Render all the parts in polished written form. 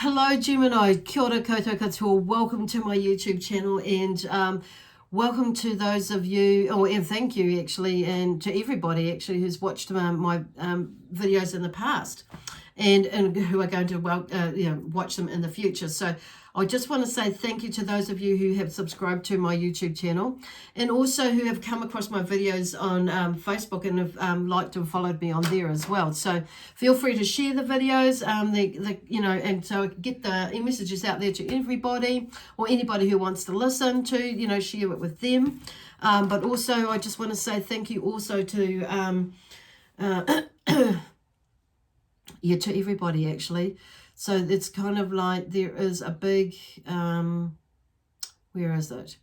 Hello Gemini, kia ora koutou katoa. Welcome to my YouTube channel, and welcome to those of you, and thank you actually, and to everybody actually who's watched my videos in the past, and who are going to watch them in the future. So I just want to say thank you to those of you who have subscribed to my YouTube channel, and also who have come across my videos on Facebook and have liked and followed me on there as well. So feel free to share the videos, and so I can get the messages out there to everybody, or anybody who wants to listen to, share it with them. But also I just want to say thank you also to to everybody actually. So it's kind of like there is a big, where is it?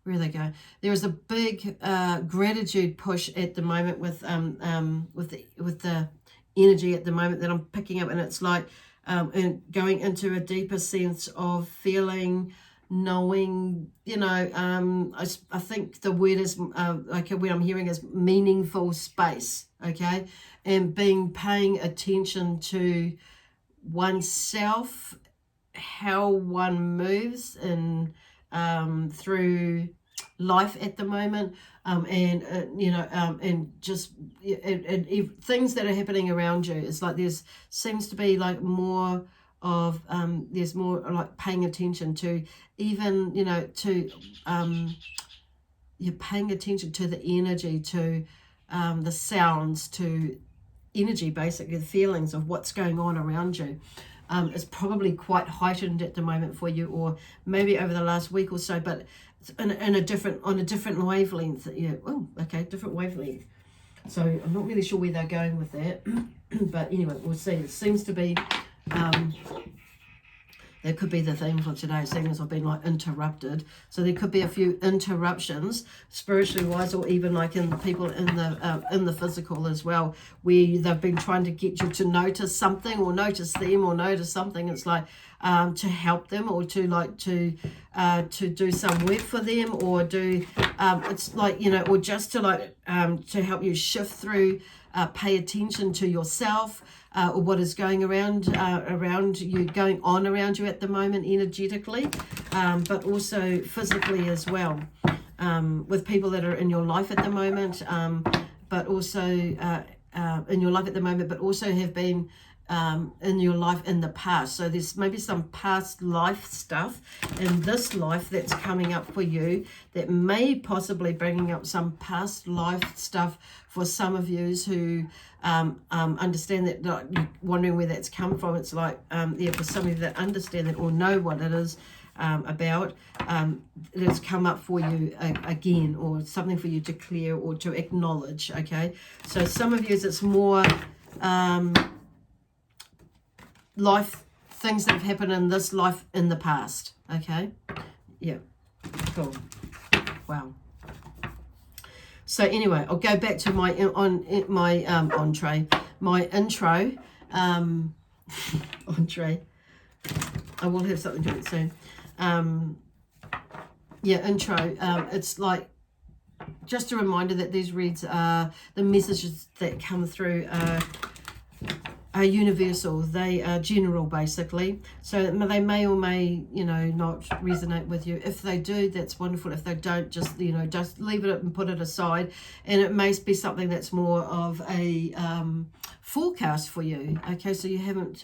Where they go? There is a big gratitude push at the moment with the energy at the moment that I'm picking up, and it's like and going into a deeper sense of feeling, knowing, I think the word is like what I'm hearing is meaningful space, okay, and paying attention to oneself, how one moves and through life at the moment, and just things that are happening around you. It's like seems to be like more of there's more like paying attention to, even you're paying attention to the energy, to the sounds, to energy, basically the feelings of what's going on around you. Is probably quite heightened at the moment for you, or maybe over the last week or so, but on a different wavelength. Yeah. Oh, okay, different wavelength. So I'm not really sure where they're going with that, but anyway, we'll see. It seems to be that could be the theme for today, seeing as I've been like interrupted. So there could be a few interruptions, spiritually wise, or even like in people in the physical as well, where they've been trying to get you to notice something, or notice them, or notice something. It's like to help them, or to do some work for them, or do it's like, or just to help you shift through, pay attention to yourself. Or what is going around you at the moment energetically, but also physically as well, with people that are in your life at the moment, but also in your life at the moment, but also have been in your life in the past. So there's maybe some past life stuff in this life that's coming up for you, that may possibly bringing up some past life stuff for some of you who understand that, like, you're wondering where that's come from. It's like, for some of you that understand that or know what it is about, it has come up for you again, or something for you to clear or to acknowledge, okay? So some of you, it's more life things that have happened in this life in the past, okay? Yeah, cool. Wow. So anyway, I'll go back to my intro. Entree. I will have something to it soon. Intro. It's like just a reminder that these reads are the messages that come through are universal. They are general, basically. So they may or may, not resonate with you. If they do, that's wonderful. If they don't, just leave it and put it aside. And it may be something that's more of a forecast for you. Okay, so you haven't,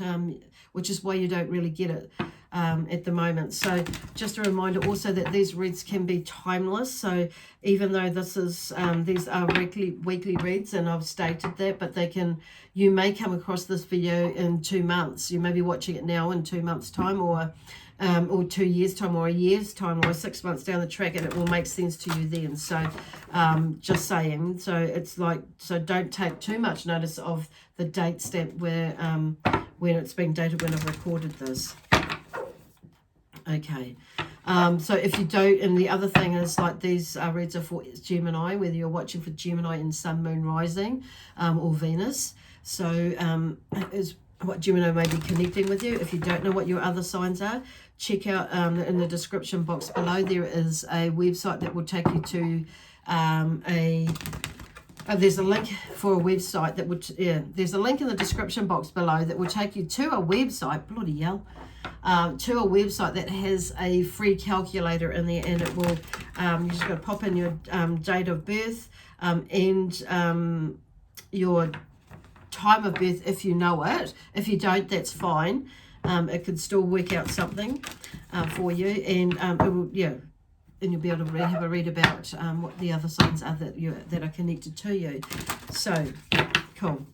which is why you don't really get it at the moment. So just a reminder also that these reads can be timeless. So even though this is these are weekly reads, and I've stated that, but you may come across this video in 2 months. You may be watching it now in 2 months time, or 2 years time, or a year's time, or 6 months down the track, and it will make sense to you then. So just saying. So it's like, so don't take too much notice of the date stamp where when it's being dated when I've recorded this. Okay, so if you don't, and the other thing is, like, these reads are for Gemini, whether you're watching for Gemini in Sun, Moon, Rising, or Venus. So is what Gemini may be connecting with you. If you don't know what your other signs are, check out in the description box below. There is a website that will take you to a There's a link for a website that would, there's a link in the description box below that will take you to a website, bloody hell, to a website that has a free calculator in there, and it will, you just got to pop in your date of birth and your time of birth if you know it. If you don't, that's fine. It could still work out something for you, and it will, and you'll be able to have a read about what the other signs are that are connected to you. So, cool.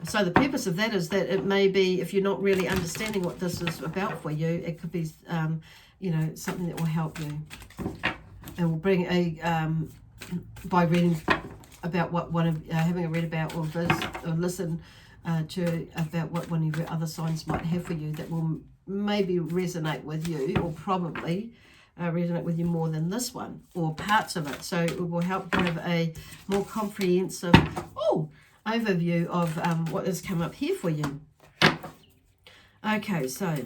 So the purpose of that is that it may be, if you're not really understanding what this is about for you, it could be, something that will help you. And will bring by reading about what having a read about or listen to about what one of your other signs might have for you that will maybe resonate with you, or probably resonate with you more than this one, or parts of it. So it will help give a more comprehensive overview of what has come up here for you. Okay, so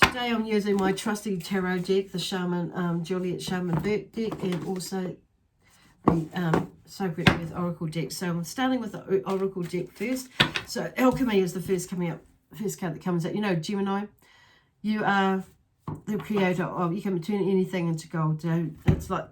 today I'm using my trusty tarot deck, the Shaman, Juliet Shaman deck, and also the Sacred Earth Oracle deck. So I'm starting with the Oracle deck first. So Alchemy is the first card that comes out. You know, Gemini, you are the creator of, you can turn anything into gold. So it's like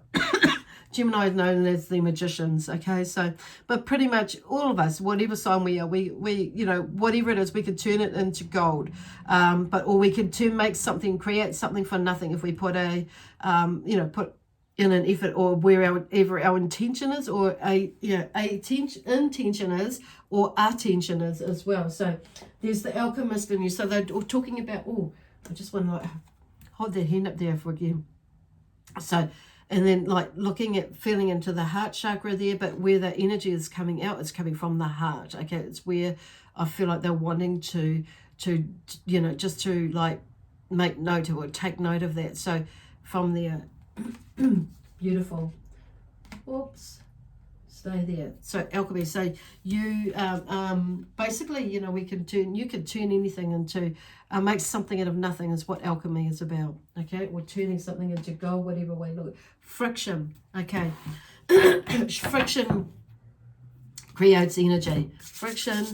Gemini is known as the magicians, okay? So, but pretty much all of us, whatever sign we are, we whatever it is, we could turn it into gold. Or we could create something for nothing if we put put in an effort, or wherever our intention is, or intention is, or attention is as well. So there's the alchemist in you. So they're all talking about, I just want to hold that hand up there for again. So, and then feeling into the heart chakra there, but where the energy is coming out, it's coming from the heart. Okay, it's where I feel like they're wanting to just to make note or take note of that. So from there, beautiful. Oops, stay there. So alchemy. So you basically, you can turn anything into make something out of nothing is what alchemy is about. Okay, we're turning something into gold, whatever way look. Friction. Okay, friction creates energy. Friction,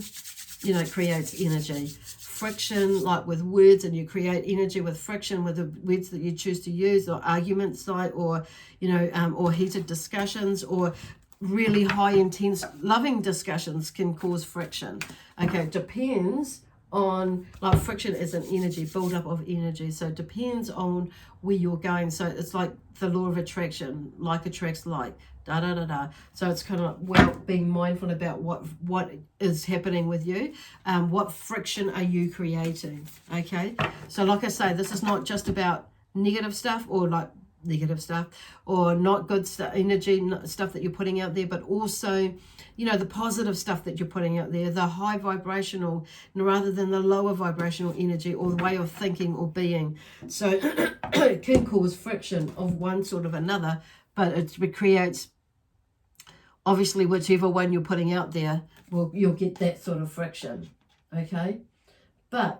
creates energy. Friction, like with words, and you create energy with friction with the words that you choose to use, or arguments, or heated discussions, or really high intense loving discussions can cause friction. Okay, it depends on, friction is an energy, build up of energy, so it depends on where you're going. So it's like the law of attraction, like attracts like, so it's kind of being mindful about what is happening with you, what friction are you creating. Okay, so like I say, this is not just about negative stuff, or not good stuff, energy stuff that you're putting out there, but also the positive stuff that you're putting out there, the high vibrational rather than the lower vibrational energy, or the way of thinking or being. So it can cause friction of one sort of another, but it creates, obviously, whichever one you're putting out there, you'll get that sort of friction. Okay, that's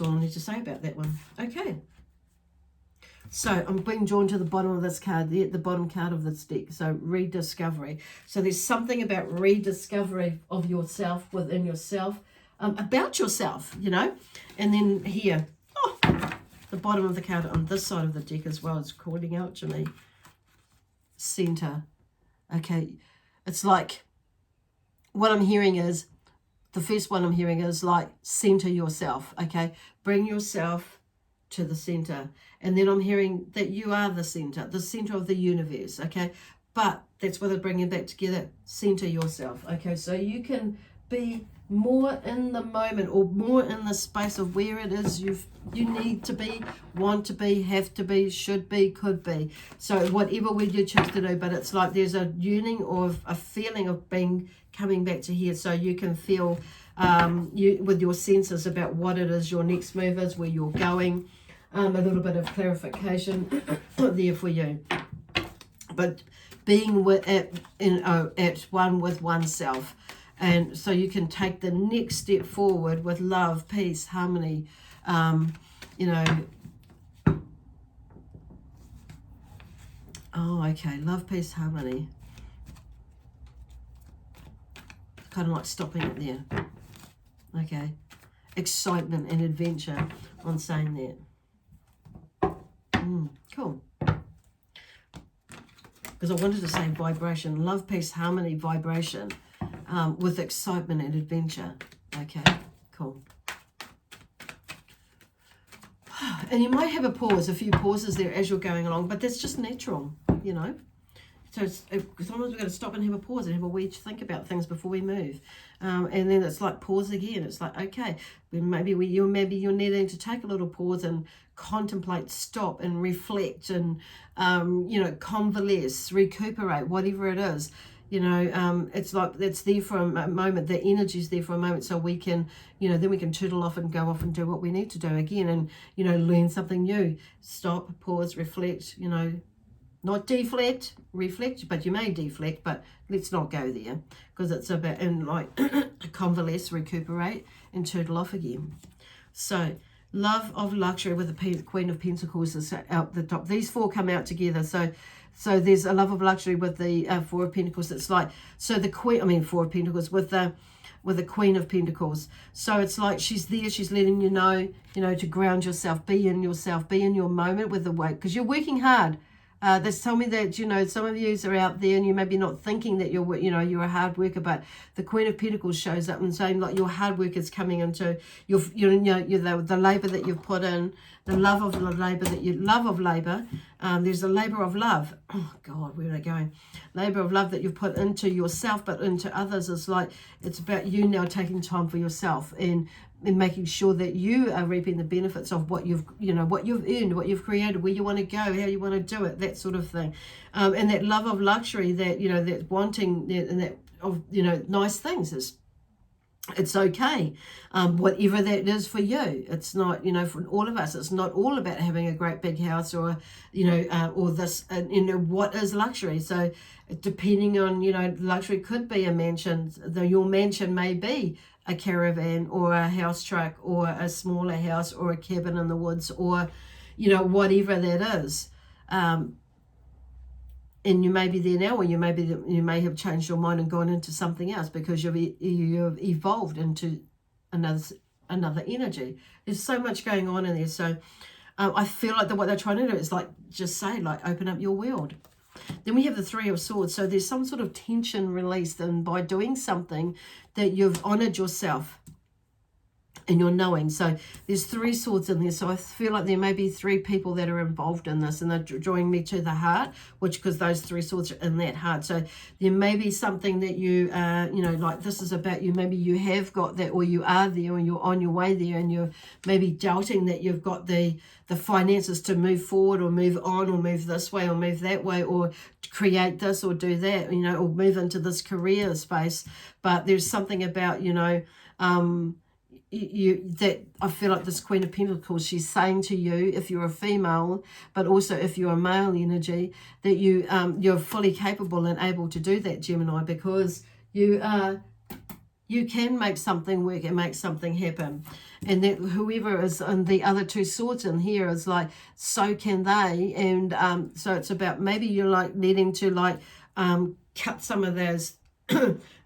all I need to say about that one. Okay, so I'm being drawn to the bottom of this card, the bottom card of this deck. So rediscovery. So there's something about rediscovery of yourself, within yourself, about yourself, and then here, the bottom of the card on this side of the deck as well is calling out to me. Center. Okay, it's like, what I'm hearing is, the first one I'm hearing is center yourself. Okay, bring yourself to the center, and then I'm hearing that you are the center of the universe. Okay, but that's where they're bringing back together. Center yourself. Okay, so you can be more in the moment, or more in the space of where it is you need to be, want to be, have to be, should be, could be. So whatever way you choose to do, but it's like there's a yearning or a feeling of coming back to here, so you can feel with your senses about what it is your next move is, where you're going. A little bit of clarification there for you, but being at one with oneself. And so you can take the next step forward with love, peace, harmony, love, peace, harmony. kind of like stopping it there. Okay. Excitement and adventure on saying that. Cool. Because I wanted to say vibration. Love, peace, harmony, vibration with excitement and adventure. Okay, cool. And you might have a few pauses there as you're going along, but that's just natural, you know. So sometimes we've got to stop and have a pause and have a wee think about things before we move. And then it's like pause again. It's like, okay, maybe you're needing to take a little pause and contemplate, stop and reflect and, you know, convalesce, recuperate, whatever it is. You know, it's like it's there for a moment. The energy's there for a moment, so we can, you know, then we can tootle off and go off and do what we need to do again, and, you know, learn something new. Stop, pause, reflect. You know, not deflect, reflect, but you may deflect, but let's not go there, because it's about, and like convalesce, recuperate, and turtle off again. So love of luxury with the Queen of Pentacles is out the top. These four come out together. So there's a love of luxury with the Four of Pentacles. It's like, so the Four of Pentacles with the Queen of Pentacles. So it's like she's there, she's letting you know, to ground yourself, be in your moment with the weight, because you're working hard. That's telling me that, you know, some of you are out there and you may be not thinking that you're a hard worker, but the Queen of Pentacles shows up and saying, like, your hard work is coming into the labor that you've put in, the love of the labor there's a labor of love. Oh God, where are they going? Labor of love that you've put into yourself, but into others. Is like, it's about you now taking time for yourself and making sure that you are reaping the benefits of what you've earned, what you've created, where you want to go, how you want to do it, that sort of thing. And that love of luxury, that, you know, that wanting and that of, you know, nice things is, it's okay. Whatever that is for you. It's not, you know, for all of us, it's not all about having a great big house or, you know, or this, you know, what is luxury. So depending on, you know, luxury could be a mansion. Your mansion may be a caravan or a house truck or a smaller house or a cabin in the woods or, you know, whatever that is. And you may be there now, or you may have changed your mind and gone into something else because you've evolved into another energy. There's so much going on in there. So I feel like what they're trying to do is like just say, like, open up your world. Then we have the Three of Swords. So there's some sort of tension released, and by doing something that you've honored yourself and you're knowing. So there's 3 swords in there. So I feel like there may be 3 people that are involved in this, and they're drawing me to the heart, because those 3 swords are in that heart. So there may be something that you, you know, like this is about you. Maybe you have got that, or you are there, or you're on your way there, and you're maybe doubting that you've got the finances to move forward or move on or move this way or move that way or create this or do that, you know, or move into this career space. But there's something about, you know, that I feel like this Queen of Pentacles, she's saying to you, if you're a female, but also if you're a male energy, that you're fully capable and able to do that, Gemini, because you can make something work and make something happen. And that whoever is on the other 2 swords in here is like, so can they. And so it's about maybe you're like needing to like cut some of those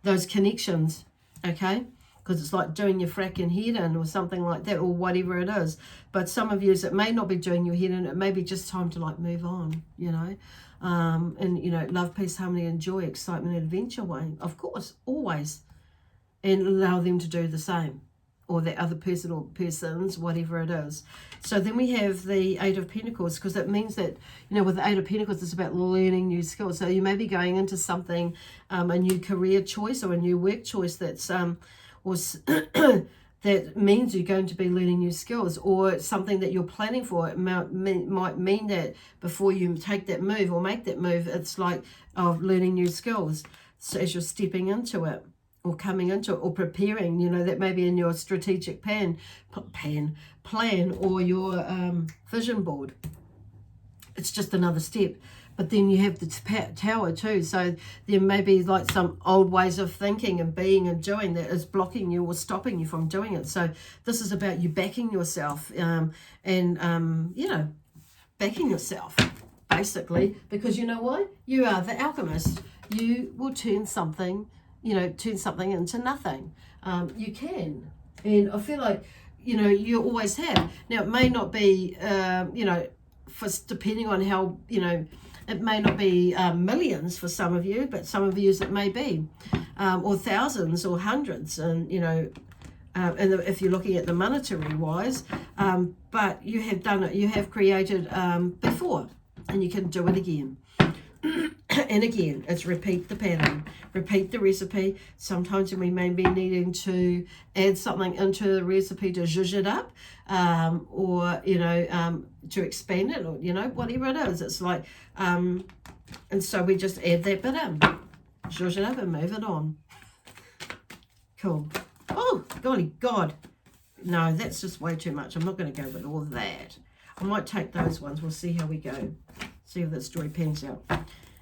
those connections, okay? Because it's like doing your fracking head in or something like that, or whatever it is. But some of you, it may not be doing your head in, it may be just time to like move on, you know. And, you know, love, peace, harmony, and joy, excitement, and adventure way, of course, always. And allow them to do the same, or the other person or persons, whatever it is. So then we have the 8 of Pentacles, because it means that, you know, with the 8 of Pentacles, it's about learning new skills. So you may be going into something, a new career choice or a new work choice that's, that means you're going to be learning new skills, or something that you're planning for. It might mean that before you take that move or make that move, it's like of learning new skills. So as you're stepping into it, or coming into it, or preparing, you know, that may be in your strategic plan, or your vision board. It's just another step. But then you have the Tower too. So there may be like some old ways of thinking and being and doing that is blocking you or stopping you from doing it. So this is about you backing yourself and, you know, backing yourself, basically. Because you know what? You are the alchemist. You will turn something, you know, turn something into nothing. You can. And I feel like, you know, you always have. Now, it may not be, you know, depending on how, you know, it may not be millions for some of you, but some of you it may be, or thousands or hundreds, and, you know, and if you're looking at the monetary wise, but you have done it, you have created before, and you can do it again. And again, it's repeat the pattern, repeat the recipe. Sometimes we may be needing to add something into the recipe to zhuzh it up, or, you know, to expand it, or, you know, whatever it is. It's like, and so we just add that bit in, zhuzh it up and move it on. Cool. Oh, golly God. No, that's just way too much. I'm not going to go with all that. I might take those ones. We'll see how we go. See if the story pans out.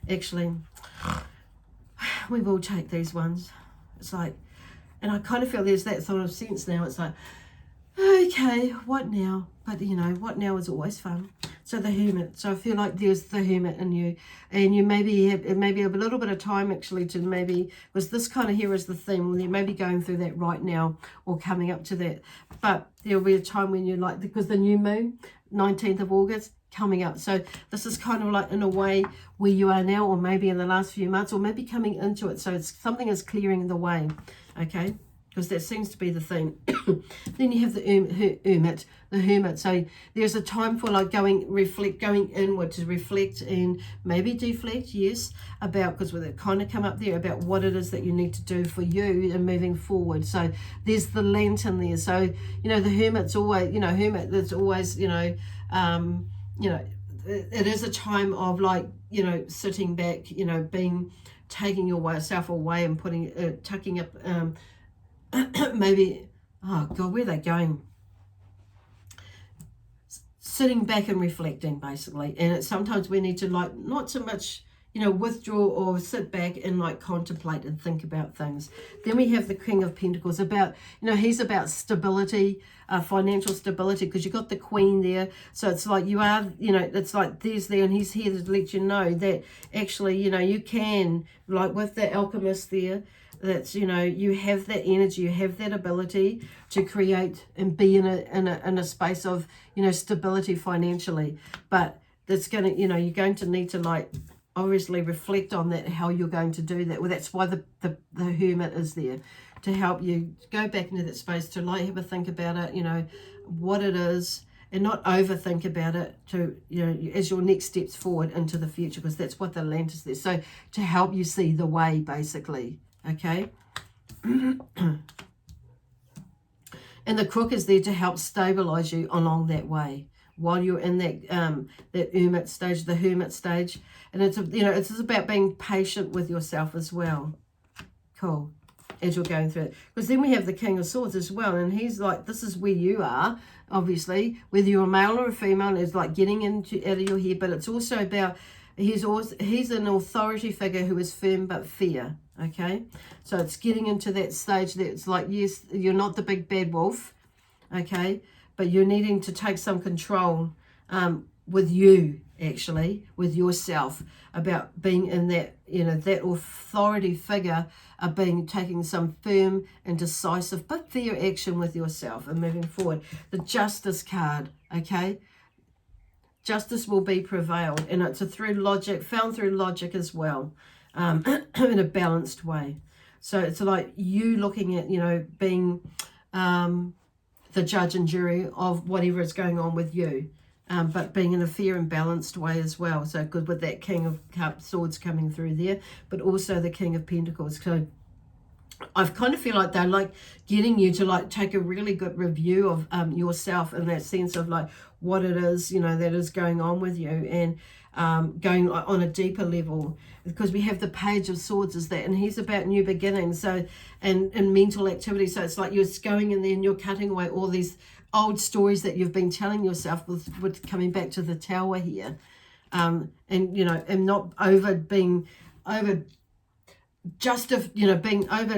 Actually, we will take these ones. It's like, and I kind of feel there's that sort of sense now. It's like, okay, what now? But, you know, what now is always fun. So the Hermit. So I feel like there's the Hermit in you. And you maybe have a little bit of time actually to maybe, because this kind of here is the theme. Well, you may be going through that right now or coming up to that. But there'll be a time when you're like, because the new moon, 19th of August, coming up. So this is kind of like in a way where you are now, or maybe in the last few months, or maybe coming into it. So it's something is clearing the way, okay? Because that seems to be the theme. Then you have the Hermit. So there's a time for like going inward to reflect and maybe deflect, yes, about, because with it kind of come up there about what it is that you need to do for you and moving forward. So there's the lantern there. So, you know, the Hermit's always, you know, Hermit, there's always, you know, it is a time of like, you know, sitting back, you know, taking yourself away and putting, tucking up, maybe, oh God, where are they going? Sitting back and reflecting, basically. And sometimes we need to, like, not so much, you know, withdraw or sit back and like contemplate and think about things. Then we have the King of Pentacles, about, you know, he's about stability, financial stability, because you've got the Queen there. So it's like you are, you know, it's like there's there, and he's here to let you know that actually, you know, you can, like with the alchemist there, that's, you know, you have that energy, you have that ability to create and be in a space of, you know, stability financially. But that's going to, you know, you're going to need to like obviously reflect on that, how you're going to do that. Well, that's why the Hermit is there, to help you go back into that space, to like have a think about it, you know, what it is, and not overthink about it, to, you know, as your next steps forward into the future, because that's what the lantern is there. So to help you see the way, basically. Okay. And the Crook is there to help stabilize you along that way while you're in that Hermit stage, the Hermit stage. And it's, you know, it's about being patient with yourself as well. Cool. As you're going through it. Because then we have the King of Swords as well. And he's like, this is where you are, obviously, whether you're a male or a female, it's like getting out of your head. But it's also about, he's an authority figure who is firm but fair. Okay, so it's getting into that stage that it's like, yes, you're not the big bad wolf, okay, but you're needing to take some control with you, actually, with yourself, about being in that, you know, that authority figure of taking some firm and decisive but fair action with yourself and moving forward. The Justice card, okay, justice will be prevailed, and it's found through logic as well. In a balanced way. So it's like you looking at, you know, being the judge and jury of whatever is going on with you, but being in a fair and balanced way as well. So good with that King of Swords coming through there, but also the King of Pentacles. So I kind of feel like they're like getting you to like take a really good review of yourself, in that sense of like what it is, you know, that is going on with you, and going on a deeper level, because we have the Page of Swords is that, and he's about new beginnings, so and mental activity. So it's like you're going in there and you're cutting away all these old stories that you've been telling yourself, with coming back to the Tower here, and, you know, and not being over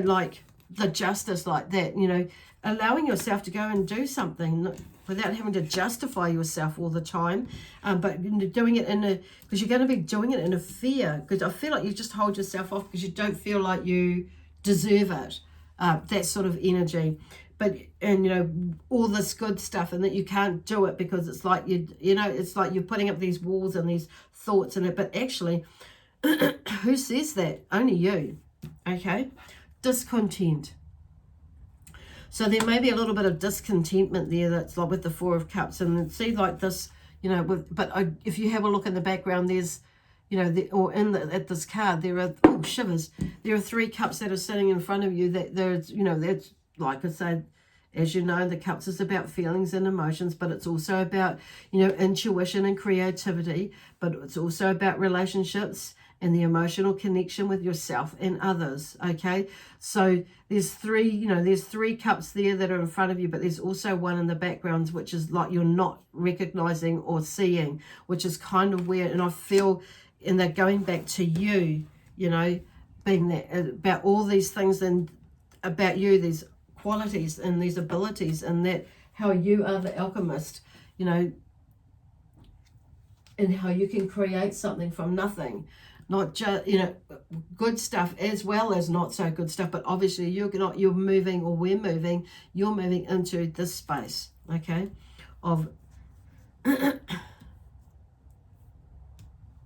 like the justice like that, you know, allowing yourself to go and do something without having to justify yourself all the time, but doing it because you're going to be doing it in a fear, because I feel like you just hold yourself off because you don't feel like you deserve it. That sort of energy. But, and you know, all this good stuff, and that you can't do it because it's like you know, it's like you're putting up these walls and these thoughts in it. But actually, who says that? Only you. Okay? Discontent. So there may be a little bit of discontentment there, that's like with the Four of Cups. And see, like this, you know, if you have a look in the background, there's, you know, at this card, there are, oh, shivers, there are 3 cups that are sitting in front of you. That there's, you know, that's, like I said, as you know, the cups is about feelings and emotions, but it's also about, you know, intuition and creativity, but it's also about relationships and the emotional connection with yourself and others. Okay, so there's 3, you know, there's 3 cups there that are in front of you, but there's also one in the background, which is like you're not recognizing or seeing, which is kind of weird. And I feel, and they're going back to you, you know, being that, about all these things and about you, these qualities and these abilities, and that how you are the alchemist, you know, and how you can create something from nothing. Not just, you know, good stuff as well as not so good stuff, but obviously you're moving, or we're moving, you're moving into this space, okay, of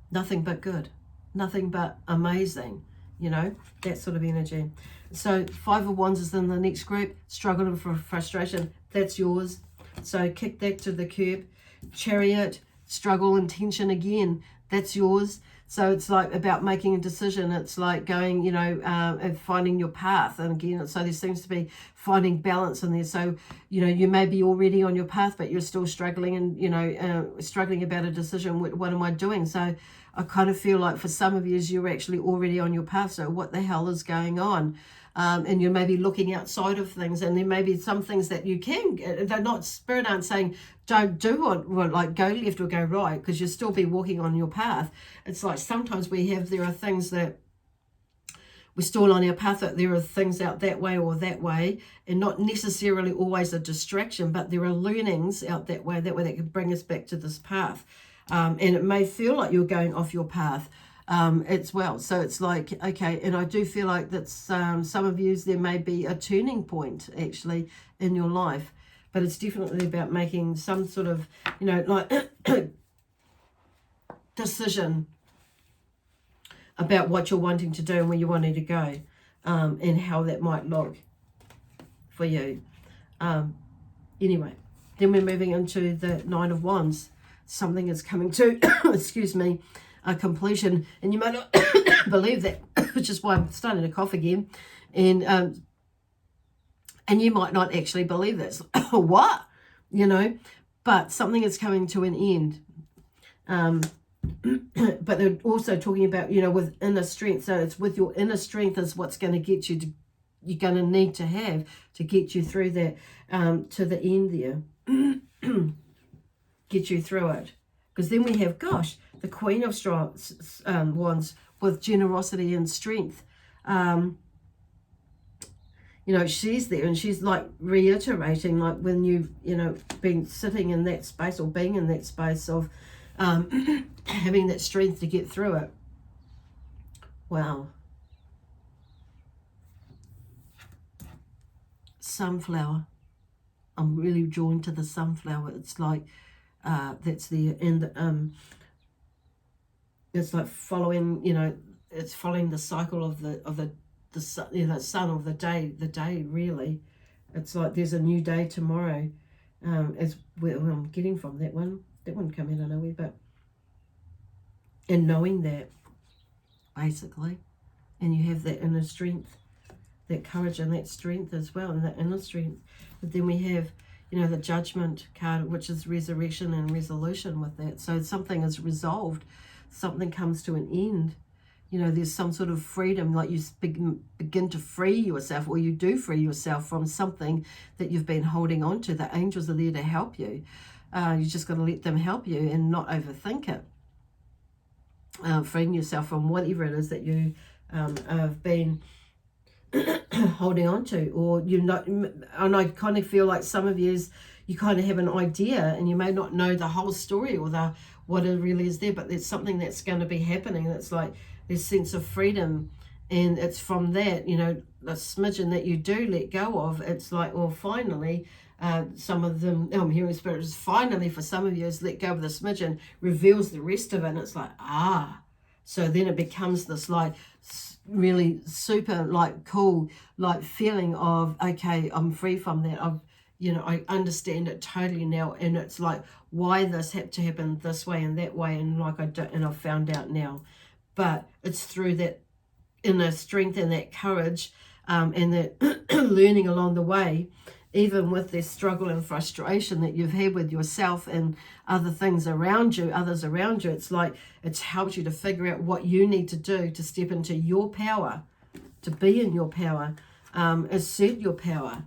nothing but good, nothing but amazing, you know, that sort of energy. So 5 of Wands is in the next group, struggle and frustration, that's yours. So kick that to the curb. Chariot, struggle and tension again, that's yours. So it's like about making a decision. It's like going, you know, and finding your path. And again, so there seems to be finding balance in there. So, you know, you may be already on your path, but you're still struggling and, you know, struggling about a decision. What am I doing? So I kind of feel like for some of you, you're actually already on your path. So what the hell is going on? And you're maybe looking outside of things, and there may be some things that you can, they're not, spirit aren't saying don't do what like go left or go right, because you'll still be walking on your path. It's like sometimes there are things that we're still on our path, that there are things out that way or that way, and not necessarily always a distraction, but there are learnings out that way that can bring us back to this path. And it may feel like you're going off your path as well. So it's like, okay, and I do feel like that's some of you, there may be a turning point actually in your life, but it's definitely about making some sort of, you know, like decision about what you're wanting to do and where you're wanting to go, and how that might look for you. Anyway, then we're moving into the 9 of Wands. Something is coming to, excuse me, a completion, and you might not believe that, which is why I'm starting to cough again, and you might not actually believe that. What? You know, but something is coming to an end. But they're also talking about, you know, with inner strength. So it's with your inner strength is what's going to get you to, you're going to need to have to get you through that, to the end there. Get you through it. Because then we have, gosh, the Queen of Wands with generosity and strength. You know, she's there and she's like reiterating, like when you've, you know, been sitting in that space or being in that space of having that strength to get through it. Wow. Sunflower. I'm really drawn to the sunflower. It's like, that's the end. It's like following, you know, it's following the cycle of the sun, you know, sun of the day really. It's like there's a new day tomorrow, as where I'm getting from that one come in, I know where, but and knowing that basically, and you have that inner strength, that courage and that strength as well, and that inner strength. But then we have, you know, the Judgment card, which is resurrection and resolution with that. So something is resolved, something comes to an end. You know, there's some sort of freedom, like you begin to free yourself, or you do free yourself from something that you've been holding on to. The angels are there to help you. You just got to let them help you and not overthink it. Freeing yourself from whatever it is that you have been holding on to, or you know, and I kind of feel like some of you kind of have an idea and you may not know the whole story or what it really is there, but there's something that's going to be happening that's like this sense of freedom And it's from that, you know, the smidgen that you do let go of, it's like, well, finally, some of them, I'm hearing spirits, finally for some of you is let go of the smidgen, reveals the rest of it, and it's like, so then it becomes this like really super like cool like feeling of, okay, I'm free from that. You know, I understand it totally now, and it's like why this had to happen this way and that way, and like I've found out now. But it's through that inner strength and that courage, and that learning along the way, even with this struggle and frustration that you've had with yourself and others around you, it's like it's helped you to figure out what you need to do to step into your power, to be in your power, assert your power,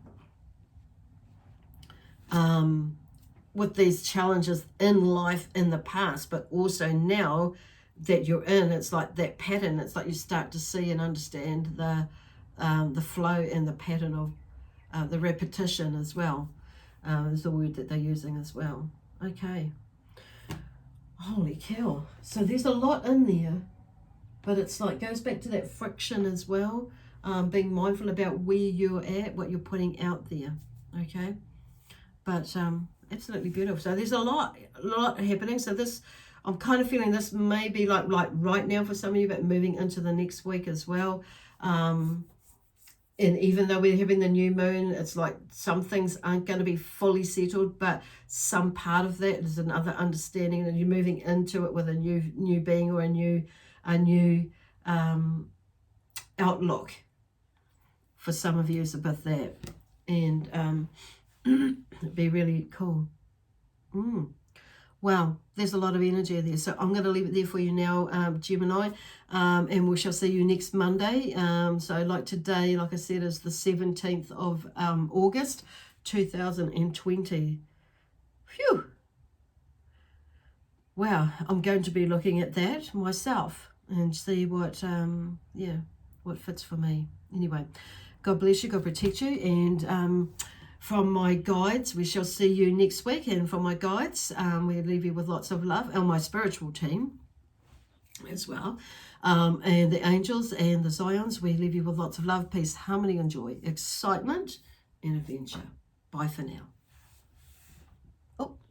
with these challenges in life in the past, but also now that you're in, it's like that pattern. It's like you start to see and understand the flow and the pattern of the repetition as well. Is the word that they're using as well. Okay. Holy cow. So there's a lot in there, but it's like goes back to that friction as well. Being mindful about where you're at, what you're putting out there. Okay. But absolutely beautiful. So there's a lot happening. So this, I'm kind of feeling this may be like right now for some of you, but moving into the next week as well. And even though we're having the new moon, it's like some things aren't going to be fully settled, but some part of that is another understanding, and you're moving into it with a new being or a new outlook. For some of you, is about that, and it'd be really cool. Wow, there's a lot of energy there. So I'm going to leave it there for you now, Gemini, and we shall see you next Monday. So like today, like I said, is the 17th of August, 2020. Phew. Wow, I'm going to be looking at that myself and see what, what fits for me. Anyway, God bless you, God protect you, and from my guides, we shall see you next week. And from my guides, we leave you with lots of love. And my spiritual team as well. And the angels and the Zions, we leave you with lots of love, peace, harmony, and joy, excitement, and adventure. Bye for now.